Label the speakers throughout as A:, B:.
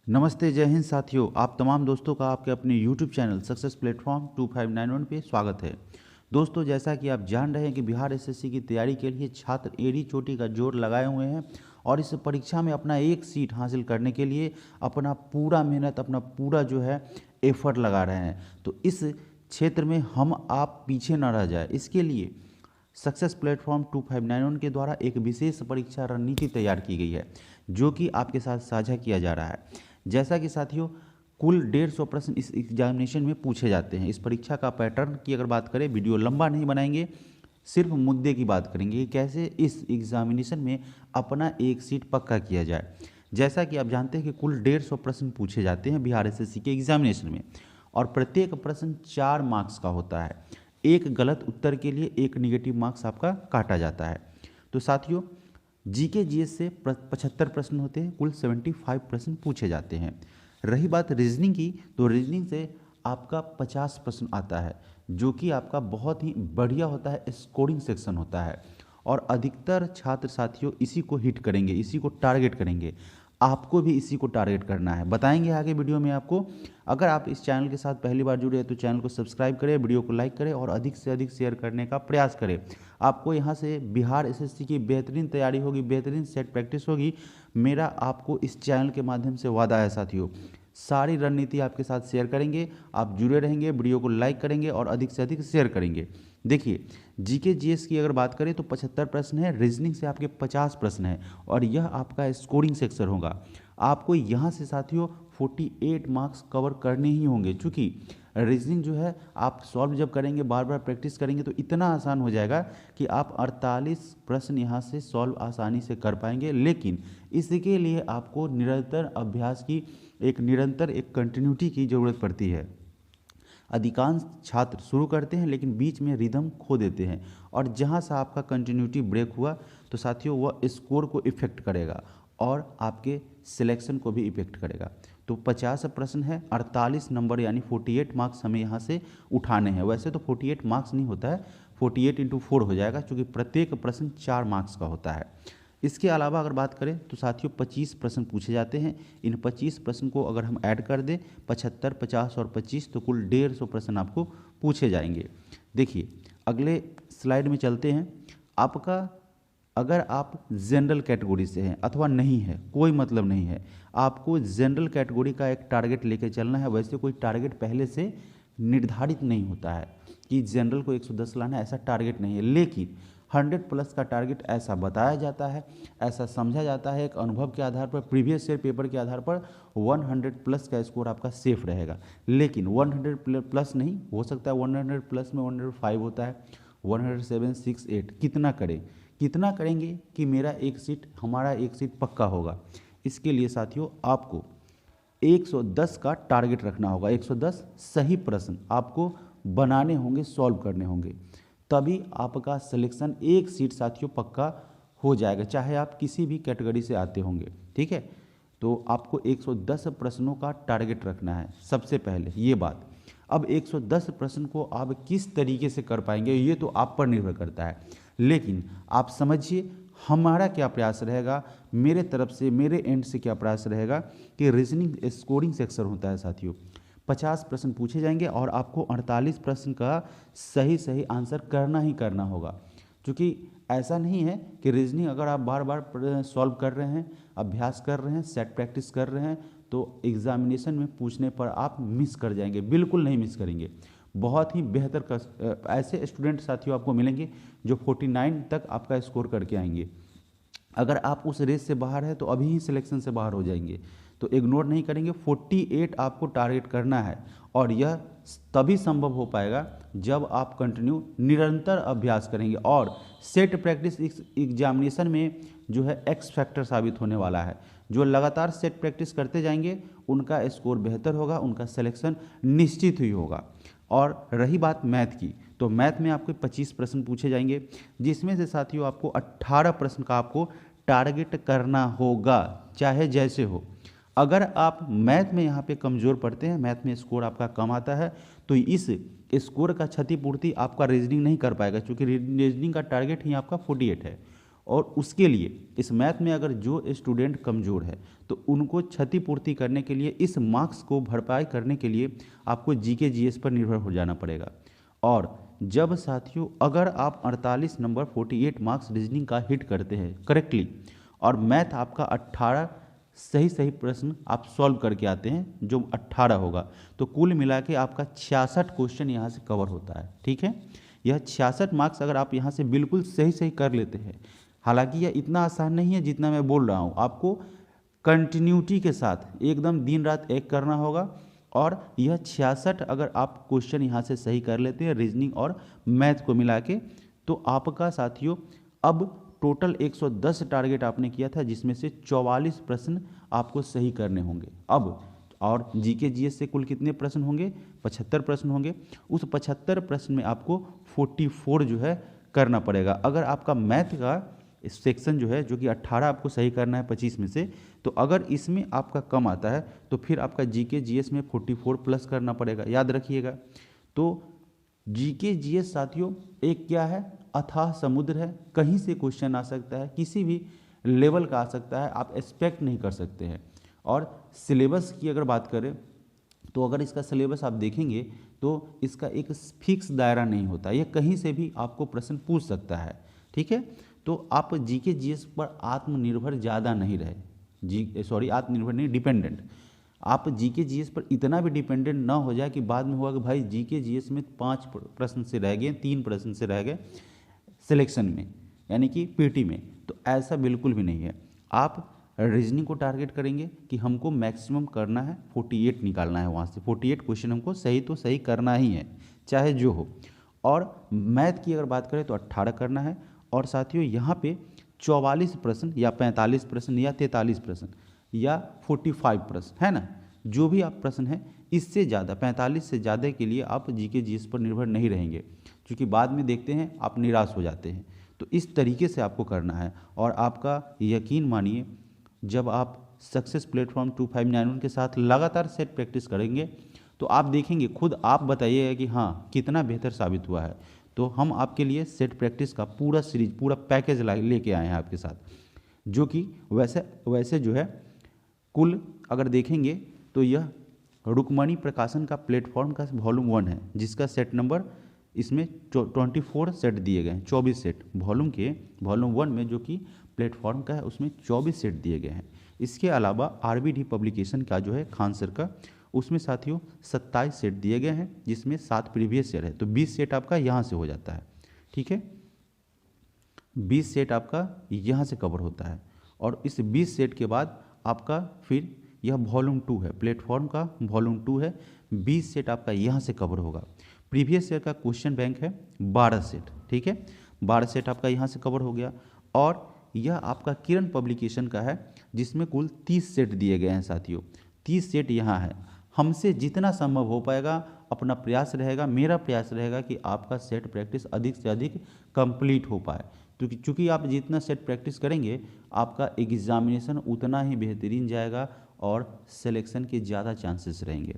A: नमस्ते, जय हिंद साथियों। आप तमाम दोस्तों का आपके अपने YouTube चैनल सक्सेस प्लेटफॉर्म 2591 पे स्वागत है। दोस्तों, जैसा कि आप जान रहे हैं कि बिहार एसएससी की तैयारी के लिए छात्र एड़ी चोटी का जोर लगाए हुए हैं और इस परीक्षा में अपना एक सीट हासिल करने के लिए अपना पूरा मेहनत, अपना पूरा जो है एफर्ट लगा रहे हैं। तो इस क्षेत्र में हम आप पीछे ना रह जाए, इसके लिए सक्सेस प्लेटफॉर्म 2591 के द्वारा एक विशेष परीक्षा रणनीति तैयार की गई है, जो कि आपके साथ साझा किया जा रहा है। जैसा कि साथियों, कुल 150 प्रश्न इस एग्जामिनेशन में पूछे जाते हैं। इस परीक्षा का पैटर्न की अगर बात करें, वीडियो लंबा नहीं बनाएंगे, सिर्फ मुद्दे की बात करेंगे कि कैसे इस एग्जामिनेशन में अपना एक सीट पक्का किया जाए। जैसा कि आप जानते हैं कि कुल 150 प्रश्न पूछे जाते हैं बिहार एसएससी के एग्जामिनेशन में, और प्रत्येक प्रश्न 4 मार्क्स का होता है। एक गलत उत्तर के लिए एक निगेटिव मार्क्स आपका काटा जाता है। तो साथियों, जीके जीएस से 75 प्रश्न होते हैं, कुल 75 प्रश्न पूछे जाते हैं। रही बात रीजनिंग की, तो रीजनिंग से आपका 50 प्रश्न आता है, जो कि आपका बहुत ही बढ़िया होता है, स्कोरिंग सेक्शन होता है। और अधिकतर छात्र साथियों इसी को हिट करेंगे, इसी को टारगेट करेंगे। आपको भी इसी को टारगेट करना है, बताएंगे आगे वीडियो में आपको। अगर आप इस चैनल के साथ पहली बार जुड़े हैं तो चैनल को सब्सक्राइब करें, वीडियो को लाइक करें और अधिक से अधिक शेयर करने का प्रयास करें। आपको यहाँ से बिहार एसएससी की बेहतरीन तैयारी होगी, बेहतरीन सेट प्रैक्टिस होगी। मेरा आपको इस चैनल के माध्यम से वादा है साथियों, सारी रणनीति आपके साथ शेयर करेंगे। आप जुड़े रहेंगे, वीडियो को लाइक करेंगे और अधिक से अधिक शेयर करेंगे। देखिए, जीके जीएस की अगर बात करें तो 75 प्रश्न है, रीजनिंग से आपके 50 प्रश्न है और यह आपका स्कोरिंग सेक्शन होगा। आपको यहाँ से साथियों 48 मार्क्स कवर करने ही होंगे, चूँकि रीजनिंग जो है आप सॉल्व जब करेंगे, बार बार प्रैक्टिस करेंगे तो इतना आसान हो जाएगा कि आप 48 प्रश्न यहाँ से सॉल्व आसानी से कर पाएंगे। लेकिन इसके लिए आपको निरंतर अभ्यास की, निरंतर कंटिन्यूटी की ज़रूरत पड़ती है। अधिकांश छात्र शुरू करते हैं लेकिन बीच में रिदम खो देते हैं, और जहाँ से आपका कंटिन्यूटी ब्रेक हुआ तो साथियों वह स्कोर को इफ़ेक्ट करेगा और आपके सिलेक्शन को भी इफ़ेक्ट करेगा। तो 50 प्रश्न है, 48 नंबर यानी 48 मार्क्स हमें यहाँ से उठाने हैं। वैसे तो 48 मार्क्स नहीं होता है, 48 इंटू 4 हो जाएगा, क्योंकि प्रत्येक प्रश्न 4 मार्क्स का होता है। इसके अलावा अगर बात करें तो साथियों 25 प्रश्न पूछे जाते हैं। इन 25 प्रश्न को अगर हम ऐड कर दें, 75, 50 और 25, तो कुल 150 प्रश्न आपको पूछे जाएंगे। देखिए, अगले स्लाइड में चलते हैं। आपका, अगर आप जनरल कैटेगरी से हैं अथवा नहीं है, कोई मतलब नहीं है, आपको जनरल कैटेगरी का एक टारगेट लेके चलना है। वैसे कोई टारगेट पहले से निर्धारित नहीं होता है कि जनरल को 110 लाना है, ऐसा टारगेट नहीं है। लेकिन 100 प्लस का टारगेट ऐसा बताया जाता है, ऐसा समझा जाता है, एक अनुभव के आधार पर, प्रीवियस ईयर पेपर के आधार पर 100 प्लस का स्कोर आपका सेफ रहेगा। लेकिन 100 प्लस नहीं हो सकता है, 100 प्लस में 105 होता है, 107, 6, 8, कितना करें, कितना करेंगे कि मेरा एक सीट, हमारा एक सीट पक्का होगा। इसके लिए साथियों आपको 110 का टारगेट रखना होगा। 110 सही प्रश्न आपको बनाने होंगे, सॉल्व करने होंगे, तभी आपका सिलेक्शन एक सीट साथियों पक्का हो जाएगा, चाहे आप किसी भी कैटेगरी से आते होंगे। ठीक है, तो आपको 110 प्रश्नों का टारगेट रखना है, सबसे पहले ये बात। अब 110 प्रश्न को आप किस तरीके से कर पाएंगे ये तो आप पर निर्भर करता है, लेकिन आप समझिए हमारा क्या प्रयास रहेगा, मेरे तरफ से, मेरे एंड से क्या प्रयास रहेगा कि रीजनिंग स्कोरिंग सेक्शन होता है साथियों। 50 प्रश्न पूछे जाएंगे और आपको 48 प्रश्न का सही सही आंसर करना ही करना होगा। क्योंकि ऐसा नहीं है कि रीजनिंग अगर आप बार बार सॉल्व कर रहे हैं, अभ्यास कर रहे हैं, सेट प्रैक्टिस कर रहे हैं, तो एग्जामिनेशन में पूछने पर आप मिस कर जाएंगे। बिल्कुल नहीं मिस करेंगे। बहुत ही बेहतर ऐसे स्टूडेंट साथियों आपको मिलेंगे जो 49 तक आपका स्कोर करके आएंगे। अगर आप उस रेस से बाहर है तो अभी ही सिलेक्शन से बाहर हो जाएंगे, तो इग्नोर नहीं करेंगे। 48 आपको टारगेट करना है, और यह तभी संभव हो पाएगा जब आप कंटिन्यू निरंतर अभ्यास करेंगे। और सेट प्रैक्टिस इस एग्जामिनेशन में जो है एक्स फैक्टर साबित होने वाला है। जो लगातार सेट प्रैक्टिस करते जाएंगे उनका स्कोर बेहतर होगा, उनका सिलेक्शन निश्चित ही होगा। और रही बात मैथ की, तो मैथ में आपको 25 प्रश्न पूछे जाएंगे, जिसमें से साथियों आपको 18 प्रश्न का आपको टारगेट करना होगा, चाहे जैसे हो। अगर आप मैथ में यहाँ पे कमज़ोर पड़ते हैं, मैथ में स्कोर आपका कम आता है, तो इस स्कोर का क्षतिपूर्ति आपका रीजनिंग नहीं कर पाएगा, क्योंकि रीजनिंग का टारगेट ही आपका 48 है। और उसके लिए इस मैथ में अगर जो स्टूडेंट कमज़ोर है तो उनको क्षतिपूर्ति करने के लिए, इस मार्क्स को भरपाई करने के लिए आपको जीके जीएस पर निर्भर हो जाना पड़ेगा। और जब साथियों अगर आप 48 नंबर 48 मार्क्स रीजनिंग का हिट करते हैं करेक्टली, और मैथ आपका 18 सही सही प्रश्न आप सॉल्व करके आते हैं जो 18 होगा, तो कुल मिला के आपका 66 क्वेश्चन यहाँ से कवर होता है। ठीक है, यह 66 मार्क्स अगर आप यहाँ से बिल्कुल सही सही कर लेते हैं, हालांकि यह इतना आसान नहीं है जितना मैं बोल रहा हूँ, आपको कंटिन्यूटी के साथ एकदम दिन रात एक करना होगा। और यह 66 अगर आप क्वेश्चन यहाँ से सही कर लेते हैं रीजनिंग और मैथ को मिला के, तो आपका साथियों अब टोटल 110 टारगेट आपने किया था, जिसमें से 44 प्रश्न आपको सही करने होंगे अब। और जीके जीएस से कुल कितने प्रश्न होंगे? 75 प्रश्न होंगे। उस 75 प्रश्न में आपको 44 जो है करना पड़ेगा। अगर आपका मैथ का सेक्शन जो है, जो कि 18 आपको सही करना है 25 में से, तो अगर इसमें आपका कम आता है तो फिर आपका जीके जीएस में 44 प्लस करना पड़ेगा, याद रखिएगा। तो जीके जीएस साथियों एक क्या है, अथाह समुद्र है, कहीं से क्वेश्चन आ सकता है, किसी भी लेवल का आ सकता है, आप एक्सपेक्ट नहीं कर सकते हैं। और सिलेबस की अगर बात करें तो अगर इसका सिलेबस आप देखेंगे तो इसका एक फिक्स दायरा नहीं होता, यह कहीं से भी आपको प्रश्न पूछ सकता है। ठीक है, तो आप जीके जीएस पर आत्मनिर्भर ज़्यादा नहीं रहे, आत्मनिर्भर नहीं, डिपेंडेंट। आप जीके जीएस पर इतना भी डिपेंडेंट ना हो जाए कि बाद में हुआ कि भाई जीके जीएस में 5 प्रश्न से रह गए, 3 प्रश्न से रह गए सिलेक्शन में, यानी कि पीटी में, तो ऐसा बिल्कुल भी नहीं है। आप रीजनिंग को टारगेट करेंगे कि हमको मैक्सिमम करना है 48 निकालना है, वहाँ से 48 क्वेश्चन हमको सही तो सही करना ही है, चाहे जो हो। और मैथ की अगर बात करें तो 18 करना है। और साथियों यहाँ पे 44 प्रश्न या 45 प्रश्न या 43 प्रश्न या 45 प्रश्न है ना, जो भी आप प्रश्न है, इससे ज़्यादा 45 से ज़्यादा के लिए आप जीके जीएस पर निर्भर नहीं रहेंगे, क्योंकि बाद में देखते हैं आप निराश हो जाते हैं। तो इस तरीके से आपको करना है। और आपका यकीन मानिए, जब आप सक्सेस प्लेटफॉर्म 2591 के साथ लगातार सेट प्रैक्टिस करेंगे तो आप देखेंगे, खुद आप बताइएगा कि हाँ कितना बेहतर साबित हुआ है। तो हम आपके लिए सेट प्रैक्टिस का पूरा सीरीज, पूरा पैकेज लेके आए हैं आपके साथ, जो कि वैसे जो है कुल अगर देखेंगे तो यह रुक्मणी प्रकाशन का प्लेटफॉर्म का वॉल्यूम 1 है, जिसका सेट नंबर इसमें 24 सेट दिए गए हैं, 24 सेट वॉल्यूम 1 में, जो कि प्लेटफॉर्म का है, उसमें 24 सेट दिए गए हैं। इसके अलावा आरबीडी पब्लिकेशन का जो है खान सर का, उसमें साथियों 27 सेट दिए गए हैं, जिसमें 7 प्रीवियस ईयर है, तो 20 सेट आपका यहाँ से हो जाता है। ठीक है, 20 सेट आपका यहाँ से कवर होता है। और इस 20 सेट के बाद आपका फिर यह वॉल्यूम 2 है, प्लेटफॉर्म का वॉल्यूम 2 है, 20 सेट आपका यहाँ से कवर होगा। प्रीवियस ईयर का क्वेश्चन बैंक है 12 सेट। ठीक है, 12 सेट आपका यहाँ से कवर हो गया। और यह आपका किरण पब्लिकेशन का है, जिसमें कुल 30 सेट दिए गए हैं साथियों, 30 सेट यहाँ है। हमसे जितना संभव हो पाएगा अपना प्रयास रहेगा, मेरा प्रयास रहेगा कि आपका सेट प्रैक्टिस अधिक से अधिक कंप्लीट हो पाए, क्योंकि चूँकि आप जितना सेट प्रैक्टिस करेंगे आपका एग्जामिनेशन उतना ही बेहतरीन जाएगा और सिलेक्शन के ज़्यादा चांसेस रहेंगे।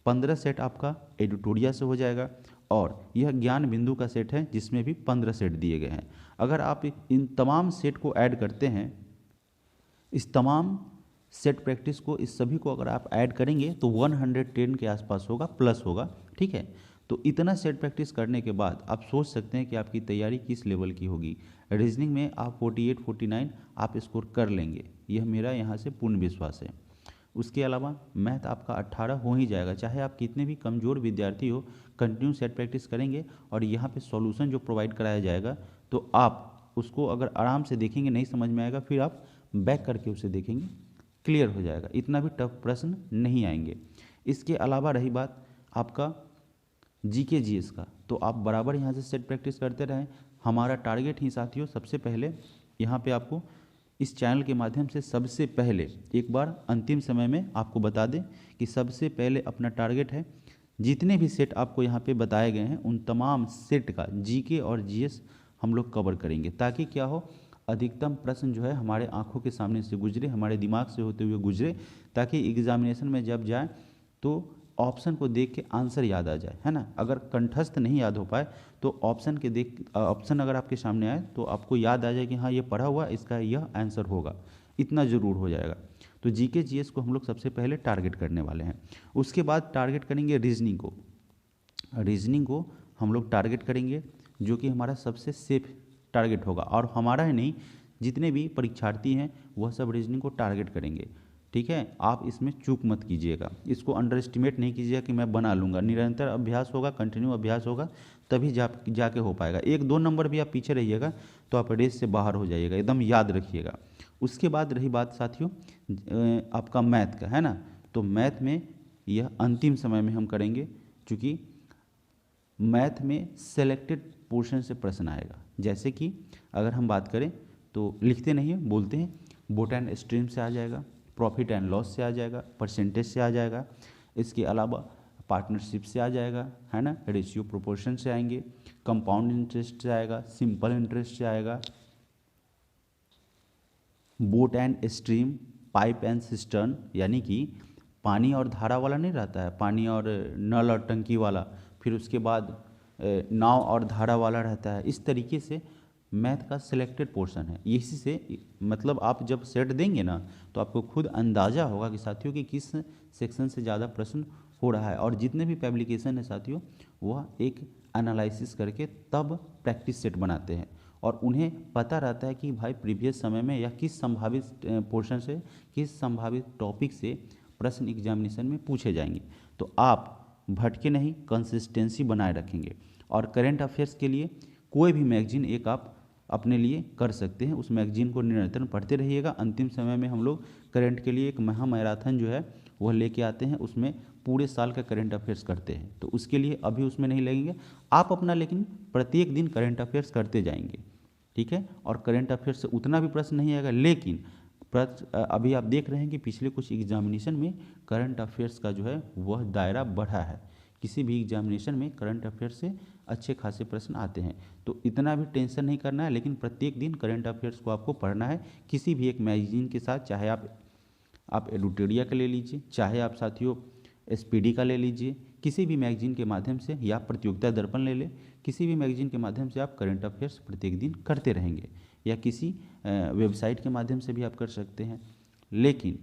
A: 15 सेट आपका एडिटोरिया से हो जाएगा। और यह ज्ञान बिंदु का सेट है, जिसमें भी 15 सेट दिए गए हैं। अगर आप इन तमाम सेट को ऐड करते हैं, इस तमाम सेट प्रैक्टिस को, इस सभी को अगर आप ऐड करेंगे तो 110 के आसपास होगा, प्लस होगा। ठीक है, तो इतना सेट प्रैक्टिस करने के बाद आप सोच सकते हैं कि आपकी तैयारी किस लेवल की होगी। रीजनिंग में आप 48 49 आप स्कोर कर लेंगे, यह मेरा यहाँ से पूर्ण विश्वास है। उसके अलावा मैथ आपका 18 हो ही जाएगा, चाहे आप कितने भी कमज़ोर विद्यार्थी हो, कंटिन्यू सेट प्रैक्टिस करेंगे। और यहाँ पे सॉल्यूशन जो प्रोवाइड कराया जाएगा, तो आप उसको अगर आराम से देखेंगे, नहीं समझ में आएगा, फिर आप बैक करके उसे देखेंगे, क्लियर हो जाएगा, इतना भी टफ प्रश्न नहीं आएंगे। इसके अलावा रही बात आपका जीके जीएस का, तो आप बराबर यहाँ से सेट प्रैक्टिस करते रहें। हमारा टारगेट ही साथियों, सबसे पहले यहाँ पे आपको इस चैनल के माध्यम से सबसे पहले एक बार अंतिम समय में आपको बता दें कि सबसे पहले अपना टारगेट है, जितने भी सेट आपको यहाँ पे बताए गए हैं उन तमाम सेट का जीके और जीएस हम लोग कवर करेंगे, ताकि क्या हो, अधिकतम प्रश्न जो है हमारे आंखों के सामने से गुजरे, हमारे दिमाग से होते हुए गुजरे, ताकि एग्जामिनेशन में जब जाए तो ऑप्शन को देख के आंसर याद आ जाए, है ना। अगर कंठस्थ नहीं याद हो पाए तो ऑप्शन अगर आपके सामने आए तो आपको याद आ जाए कि हाँ ये पढ़ा हुआ, इसका यह आंसर होगा, इतना ज़रूर हो जाएगा। तो जीके जीएस को हम लोग सबसे पहले टारगेट करने वाले हैं। उसके बाद टारगेट करेंगे रीजनिंग को। रीजनिंग को हम लोग टारगेट करेंगे, जो कि हमारा सबसे सेफ टारगेट होगा, और हमारा ही नहीं, जितने भी परीक्षार्थी हैं वह सब रीजनिंग को टारगेट करेंगे। ठीक है, आप इसमें चूक मत कीजिएगा, इसको अंडर एस्टिमेट नहीं कीजिएगा कि मैं बना लूँगा। निरंतर अभ्यास होगा, कंटिन्यू अभ्यास होगा, तभी जाके हो पाएगा। 1-2 नंबर भी आप पीछे रहिएगा तो आप रेस से बाहर हो जाइएगा, एकदम याद रखिएगा। उसके बाद रही बात साथियों आपका मैथ का, है ना। तो मैथ में यह अंतिम समय में हम करेंगे, क्योंकि मैथ में सेलेक्टेड पोर्शन से प्रश्न आएगा। जैसे कि अगर हम बात करें तो लिखते नहीं हैं, बोलते हैं, बोट एंड स्ट्रीम से आ जाएगा, प्रॉफिट एंड लॉस से आ जाएगा, परसेंटेज से आ जाएगा, इसके अलावा पार्टनरशिप से आ जाएगा, है ना, रेशियो प्रोपोर्शन से आएंगे, कंपाउंड इंटरेस्ट से आएगा, सिंपल इंटरेस्ट से आएगा, boat and stream, pipe and cistern, यानी कि पानी और धारा वाला नहीं रहता है, पानी और नल और टंकी वाला, फिर उसके बाद नाव और धारा वाला रहता है। इस तरीके से मैथ का सिलेक्टेड पोर्शन है। इसी से मतलब आप जब सेट देंगे ना तो आपको खुद अंदाज़ा होगा कि साथियों कि किस सेक्शन से ज़्यादा प्रश्न हो रहा है, और जितने भी पब्लिकेशन है साथियों वह एक एनालिसिस करके तब प्रैक्टिस सेट बनाते हैं, और उन्हें पता रहता है कि भाई प्रीवियस समय में या किस संभावित पोर्शन से, किस संभावित टॉपिक से प्रश्न एग्जामिनेशन में पूछे जाएंगे। तो आप भटके नहीं, कंसिस्टेंसी बनाए रखेंगे, और करेंट अफेयर्स के लिए कोई भी मैगजीन एक आप अपने लिए कर सकते हैं, उस मैगजीन को निरंतर पढ़ते रहिएगा। अंतिम समय में हम लोग करंट के लिए एक महा मैराथन जो है वह लेके आते हैं, उसमें पूरे साल का करंट अफेयर्स करते हैं, तो उसके लिए अभी उसमें नहीं लगेंगे आप अपना, लेकिन प्रत्येक दिन करंट अफेयर्स करते जाएंगे, ठीक है। और करंट अफेयर्स से उतना भी प्रश्न नहीं आएगा, लेकिन अभी आप देख रहे हैं कि पिछले कुछ एग्जामिनेशन में करंट अफेयर्स का जो है वह दायरा बढ़ा है। किसी भी एग्जामिनेशन में करंट अफेयर्स से अच्छे खासे प्रश्न आते हैं, तो इतना भी टेंशन नहीं करना है, लेकिन प्रत्येक दिन करंट अफेयर्स को आपको पढ़ना है किसी भी एक मैगजीन के साथ। चाहे आप एडुटेरिया का ले लीजिए, चाहे आप साथियों एसपीडी का ले लीजिए, किसी भी मैगजीन के माध्यम से, या प्रतियोगिता दर्पण ले लें, किसी भी मैगजीन के माध्यम से आप करंट अफेयर्स प्रत्येक दिन करते रहेंगे, या किसी वेबसाइट के माध्यम से भी आप कर सकते हैं। लेकिन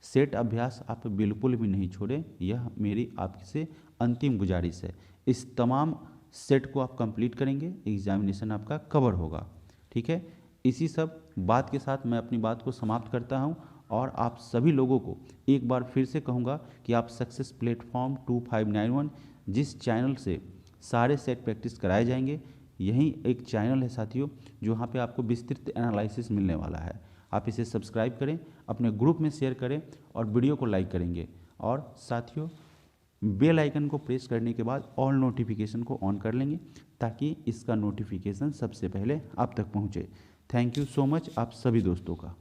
A: सेट अभ्यास आप बिल्कुल भी नहीं छोड़ें, यह मेरी आपसे अंतिम गुजारिश है। इस तमाम सेट को आप कंप्लीट करेंगे, एग्जामिनेशन आपका कवर होगा, ठीक है। इसी सब बात के साथ मैं अपनी बात को समाप्त करता हूं, और आप सभी लोगों को एक बार फिर से कहूँगा कि आप सक्सेस प्लेटफॉर्म 2591, जिस चैनल से सारे सेट प्रैक्टिस कराए जाएंगे, यही एक चैनल है साथियों जो यहाँ पे आपको विस्तृत एनालिसिस मिलने वाला है। आप इसे सब्सक्राइब करें, अपने ग्रुप में शेयर करें, और वीडियो को लाइक करेंगे, और साथियों बेल आइकन को प्रेस करने के बाद ऑल नोटिफिकेशन को ऑन कर लेंगे, ताकि इसका नोटिफिकेशन सबसे पहले आप तक पहुँचे। थैंक यू सो मच आप सभी दोस्तों का।